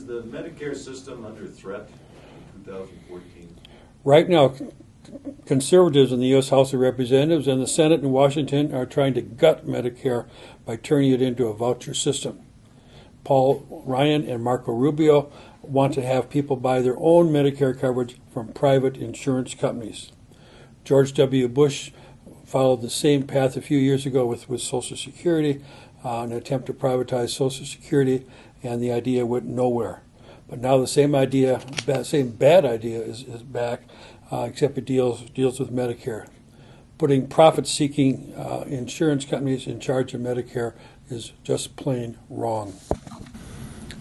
the Medicare system under threat in 2014? Right now, conservatives in the U.S. House of Representatives and the Senate in Washington are trying to gut Medicare by turning it into a voucher system. Paul Ryan and Marco Rubio want to have people buy their own Medicare coverage from private insurance companies. George W. Bush followed the same path a few years ago with Social Security, an attempt to privatize Social Security, and the idea went nowhere. But now the same bad idea is back, except it deals with Medicare. Putting profit-seeking insurance companies in charge of Medicare is just plain wrong.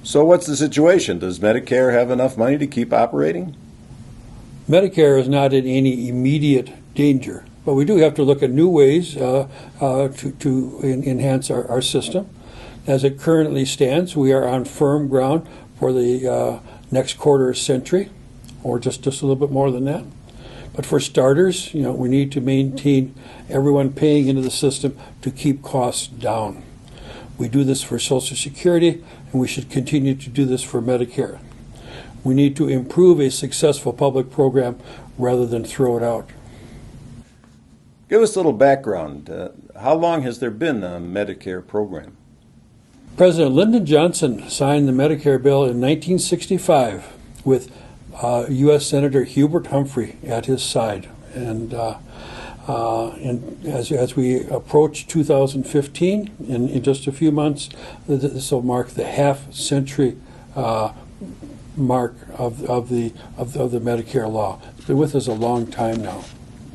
So what's the situation? Does Medicare have enough money to keep operating? Medicare is not in any immediate danger, but we do have to look at new ways to enhance our system. As it currently stands, we are on firm ground for the next quarter century, or just a little bit more than that. But for starters, we need to maintain everyone paying into the system to keep costs down. We do this for Social Security, and we should continue to do this for Medicare. We need to improve a successful public program rather than throw it out. Give us a little background. How long has there been a Medicare program? President Lyndon Johnson signed the Medicare bill in 1965 with U.S. Senator Hubert Humphrey at his side. And as we approach 2015, in just a few months, this will mark the half-century mark of the Medicare law. It's been with us a long time now.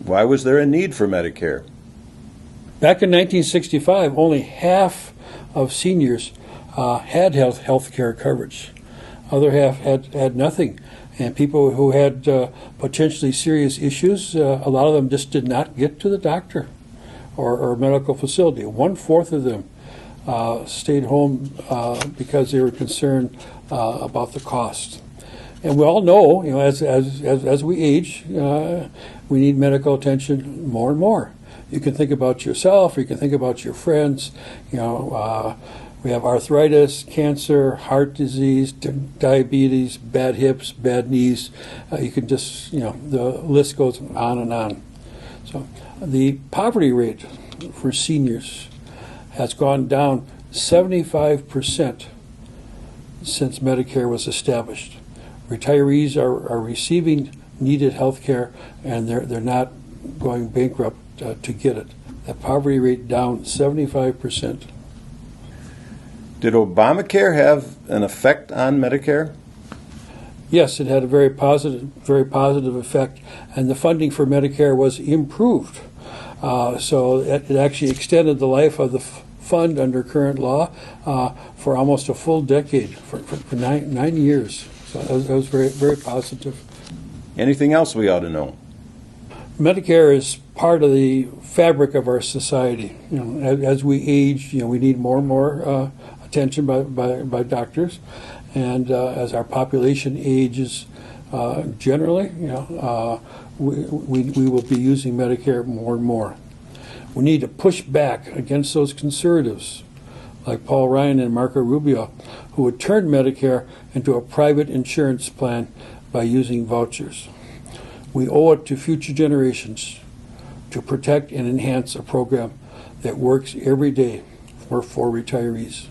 Why was there a need for Medicare? Back in 1965, only half of seniors had health care coverage. Other half had nothing. And people who had potentially serious issues, a lot of them just did not get to the doctor or medical facility. 1/4 of them stayed home because they were concerned about the cost. And we all know, as we age, we need medical attention more and more. You can think about yourself, or you can think about your friends. We have arthritis, cancer, heart disease, diabetes, bad hips, bad knees. You can just, the list goes on and on. So the poverty rate for seniors has gone down 75% since Medicare was established. Retirees are receiving needed health care, and they're not going bankrupt to get it. The poverty rate down 75%. Did Obamacare have an effect on Medicare? Yes, it had a very positive effect, and the funding for Medicare was improved. So it actually extended the life of the fund under current law for almost a full decade, for 9 years. So that was very, very positive. Anything else we ought to know? Medicare is part of the fabric of our society. As we age, we need more and more attention by doctors, and as our population ages, generally, we will be using Medicare more and more. We need to push back against those conservatives, like Paul Ryan and Marco Rubio, who would turn Medicare into a private insurance plan by using vouchers. We owe it to future generations to protect and enhance a program that works every day for retirees.